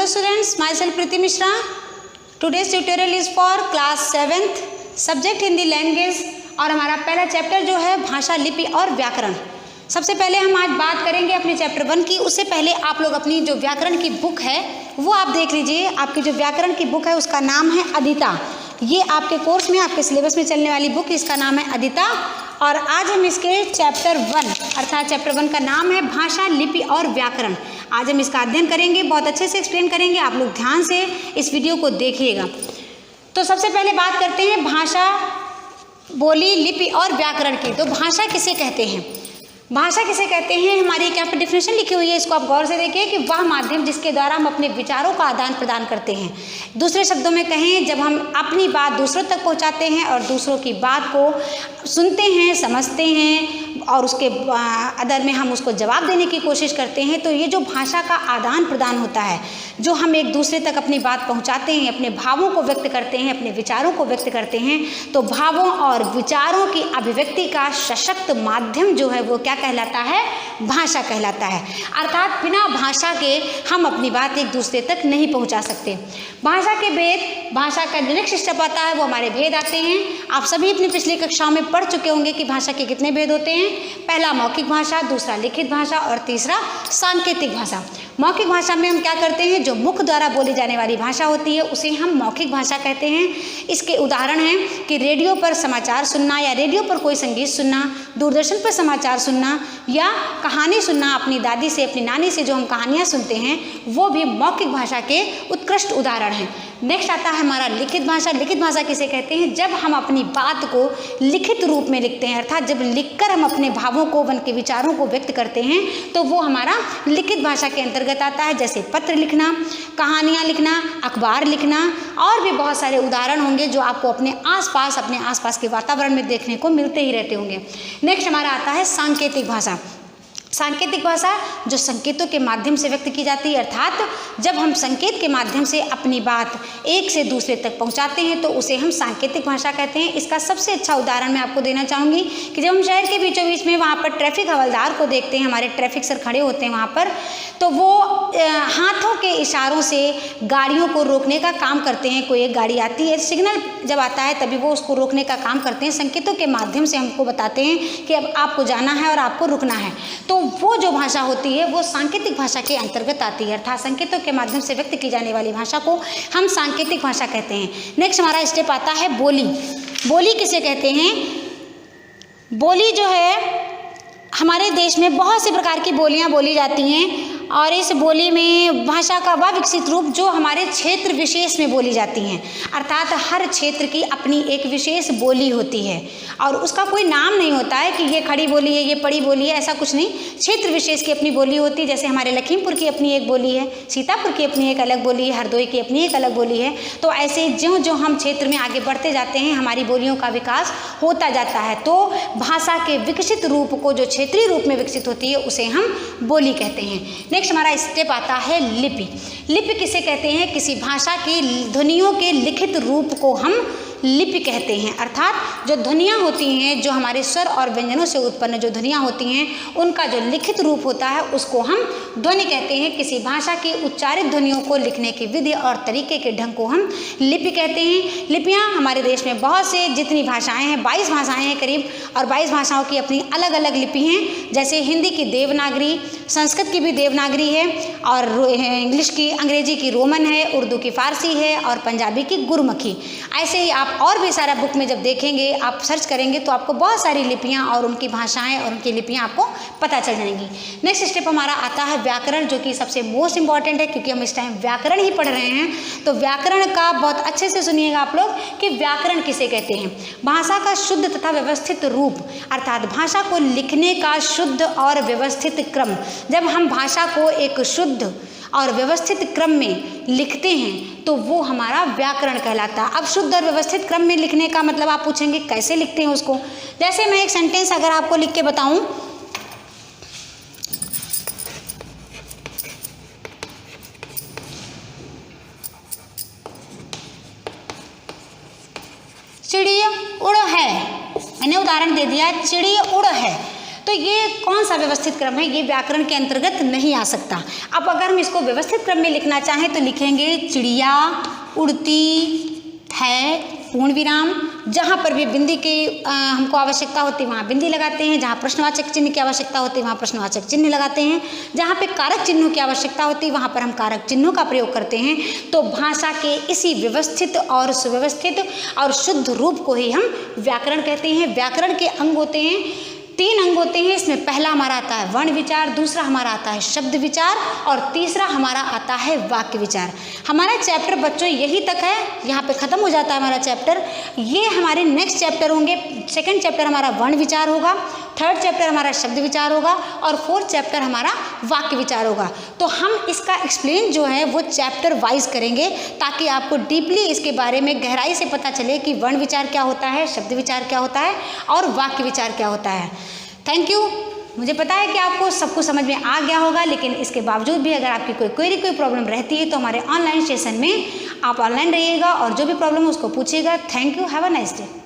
students, myself Priti Mishra. Today's tutorial is for class 7th, subject Hindi language और हमारा पहला chapter जो है भाषा, लिपि और व्याकरण। सबसे पहले हम आज बात करेंगे अपने चैप्टर 1 की। उससे पहले आप लोग अपनी जो व्याकरण की बुक है वो आप देख लीजिए। आपकी जो व्याकरण की बुक है उसका नाम है अदिता। ये आपके कोर्स में, आपके सिलेबस में चलने वाली बुक, इसका नाम है अदिता। और आज हम इसके चैप्टर 1 अर्थात चैप्टर 1 का नाम है भाषा, लिपि और व्याकरण। आज हम इसका अध्ययन करेंगे, बहुत अच्छे से एक्सप्लेन करेंगे। आप लोग ध्यान से इस वीडियो को देखिएगा। तो सबसे पहले बात करते हैं भाषा, बोली, लिपि और व्याकरण की। तो भाषा किसे कहते हैं? भाषा किसे कहते हैं, हमारी यहाँ पर डिफिनेशन लिखी हुई है, इसको आप गौर से देखिए कि वह माध्यम जिसके द्वारा हम अपने विचारों का आदान प्रदान करते हैं। दूसरे शब्दों में कहें, जब हम अपनी बात दूसरों तक पहुँचाते हैं और दूसरों की बात को सुनते हैं, समझते हैं और उसके आदर में हम उसको जवाब देने की कोशिश करते हैं, तो ये जो भाषा का आदान प्रदान होता है, जो हम एक दूसरे तक अपनी बात पहुंचाते हैं, अपने भावों को व्यक्त करते हैं, अपने विचारों को व्यक्त करते हैं, तो भावों और विचारों की अभिव्यक्ति का सशक्त माध्यम जो है वो क्या कहलाता है? भाषा कहलाता है। अर्थात बिना भाषा के हम अपनी बात एक दूसरे तक नहीं पहुंचा सकते। भाषा के भेद, भाषा का नेक्स्ट स्टेप आता है, वो हमारे भेद आते हैं। आप सभी अपनी पिछली कक्षाओं में पढ़ चुके होंगे कि भाषा के कितने भेद होते हैं। पहला मौखिक भाषा, दूसरा लिखित भाषा और तीसरा सांकेतिक भाषा। मौखिक भाषा में हम क्या करते हैं, जो मुख द्वारा बोली जाने वाली भाषा होती है उसे हम मौखिक भाषा कहते हैं। इसके उदाहरण हैं कि रेडियो पर समाचार सुनना या रेडियो पर कोई संगीत सुनना, दूरदर्शन पर समाचार सुनना या कहानी सुनना। अपनी दादी से, अपनी नानी से जो हम कहानियाँ सुनते हैं वो भी मौखिक भाषा के उत्कृष्ट उदाहरण हैं। नेक्स्ट आता है हमारा लिखित भाषा। लिखित भाषा किसे कहते हैं? जब हम अपनी बात को लिखित रूप में लिखते हैं, अर्थात जब लिखकर हम अपने भावों को, मन के विचारों को व्यक्त करते हैं, तो वो हमारा लिखित भाषा के अंतर्गत आता है। जैसे पत्र लिखना, कहानियाँ लिखना, अखबार लिखना और भी बहुत सारे उदाहरण होंगे जो आपको अपने आसपास के वातावरण में देखने को मिलते ही रहते होंगे। नेक्स्ट हमारा आता है सांकेतिक भाषा। सांकेतिक भाषा जो संकेतों के माध्यम से व्यक्त की जाती है, अर्थात जब हम संकेत के माध्यम से अपनी बात एक से दूसरे तक पहुंचाते हैं तो उसे हम सांकेतिक भाषा कहते हैं। इसका सबसे अच्छा उदाहरण मैं आपको देना चाहूँगी कि जब हम शहर के बीचों बीच में वहाँ पर ट्रैफिक हवलदार को देखते हैं, हमारे ट्रैफिक सर खड़े होते हैं वहाँ पर, तो वो हाथों के इशारों से गाड़ियों को रोकने का काम करते हैं। कोई एक गाड़ी आती है, सिग्नल जब आता है तभी वो उसको रोकने का काम करते हैं। संकेतों के माध्यम से हमको बताते हैं कि अब आपको जाना है और आपको रुकना है। तो वो जो भाषा होती है वो सांकेतिक भाषा के अंतर्गत आती है, अर्थात संकेतों के माध्यम से व्यक्त की जाने वाली भाषा को हम सांकेतिक भाषा कहते हैं। नेक्स्ट हमारा स्टेप आता है बोली। बोली किसे कहते हैं? बोली जो है, हमारे देश में बहुत सी प्रकार की बोलियां बोली जाती हैं और इस बोली में भाषा का वह विकसित रूप जो हमारे क्षेत्र विशेष में बोली जाती हैं, अर्थात हर क्षेत्र की अपनी एक विशेष बोली होती है और उसका कोई नाम नहीं होता है कि ये खड़ी बोली है, ये पड़ी बोली है, ऐसा कुछ नहीं। क्षेत्र विशेष की अपनी बोली होती है। जैसे हमारे लखीमपुर की अपनी एक बोली है, सीतापुर की अपनी एक अलग बोली है, हरदोई की अपनी एक अलग बोली है। तो ऐसे ज्यों ज्यों हम क्षेत्र में आगे बढ़ते जाते हैं हमारी बोलियों का विकास होता जाता है। तो भाषा के विकसित रूप को, जो क्षेत्रीय रूप में विकसित होती है, उसे हम बोली कहते हैं। नेक्स्ट हमारा स्टेप आता है लिपि। लिपि किसे कहते हैं? किसी भाषा की ध्वनियों के लिखित रूप को हम लिपि कहते हैं, अर्थात जो ध्वनियाँ होती हैं, जो हमारे स्वर और व्यंजनों से उत्पन्न जो ध्वनियाँ होती हैं, उनका जो लिखित रूप होता है उसको हम ध्वनि कहते हैं। किसी भाषा की उच्चारित ध्वनियों को लिखने की विधि और तरीके के ढंग को हम लिपि कहते हैं। लिपियाँ हमारे देश में बहुत से, जितनी भाषाएँ हैं, 22 भाषाएँ हैं करीब, और 22 भाषाओं की अपनी अलग अलग लिपि हैं। जैसे हिंदी की देवनागरी, संस्कृत की भी देवनागरी है और इंग्लिश की, अंग्रेजी की रोमन है, उर्दू की फारसी है और पंजाबी की गुरमुखी। ऐसे ही आप और भी सारा बुक में जब देखेंगे, आप सर्च करेंगे तो आपको बहुत सारी लिपियाँ और उनकी भाषाएं और उनकी लिपियाँ आपको पता चल जाएंगी। नेक्स्ट स्टेप हमारा आता है व्याकरण, जो कि सबसे मोस्ट इंपॉर्टेंट है क्योंकि हम इस टाइम व्याकरण ही पढ़ रहे हैं। तो व्याकरण का बहुत अच्छे से सुनिएगा आप लोग कि व्याकरण किसे कहते हैं। भाषा का शुद्ध तथा व्यवस्थित रूप, अर्थात भाषा को लिखने का शुद्ध और व्यवस्थित क्रम। जब हम भाषा को एक शुद्ध और व्यवस्थित क्रम में लिखते हैं तो वो हमारा व्याकरण कहलाता है। अब शुद्ध और व्यवस्थित क्रम में लिखने का मतलब आप पूछेंगे कैसे लिखते हैं उसको। जैसे मैं एक सेंटेंस अगर आपको लिख के बताऊं, चिड़िया उड़ है, मैंने उदाहरण दे दिया, चिड़िया उड़ है। तो ये कौन सा व्यवस्थित क्रम है, ये व्याकरण के अंतर्गत नहीं आ सकता। अब अगर हम इसको व्यवस्थित क्रम में लिखना चाहें तो लिखेंगे चिड़िया उड़ती है पूर्ण विराम, जहाँ पर भी बिंदी की हमको आवश्यकता होती है वहाँ बिंदी लगाते हैं, जहाँ प्रश्नवाचक चिन्ह की आवश्यकता होती है वहाँ प्रश्नवाचक चिन्ह लगाते हैं, जहाँ पे कारक चिन्हों की आवश्यकता होती है वहाँ पर हम कारक चिन्हों का प्रयोग करते हैं। तो भाषा के इसी व्यवस्थित और सुव्यवस्थित और शुद्ध रूप को ही हम व्याकरण कहते हैं। व्याकरण के अंग होते हैं, 3 अंग होते हैं। इसमें पहला हमारा आता है वर्ण विचार, दूसरा हमारा आता है शब्द विचार और तीसरा हमारा आता है वाक्य विचार। हमारा चैप्टर बच्चों यही तक है, यहाँ पे ख़त्म हो जाता है हमारा चैप्टर। ये हमारे नेक्स्ट चैप्टर होंगे। सेकंड चैप्टर हमारा वर्ण विचार होगा, थर्ड चैप्टर हमारा शब्द विचार होगा और फोर्थ चैप्टर हमारा वाक्य विचार होगा। तो हम इसका एक्सप्लेन जो है वो चैप्टर वाइज करेंगे ताकि आपको डीपली इसके बारे में गहराई से पता चले कि वर्ण विचार क्या होता है, शब्द विचार क्या होता है और वाक्य विचार क्या होता है। Thank you. मुझे पता है कि आपको सब कुछ समझ में आ गया होगा, लेकिन इसके बावजूद भी अगर आपकी कोई क्वेरी, कोई प्रॉब्लम रहती है तो हमारे ऑनलाइन सेशन में आप ऑनलाइन रहिएगा और जो भी प्रॉब्लम है उसको पूछिएगा। Thank you. Have a nice day.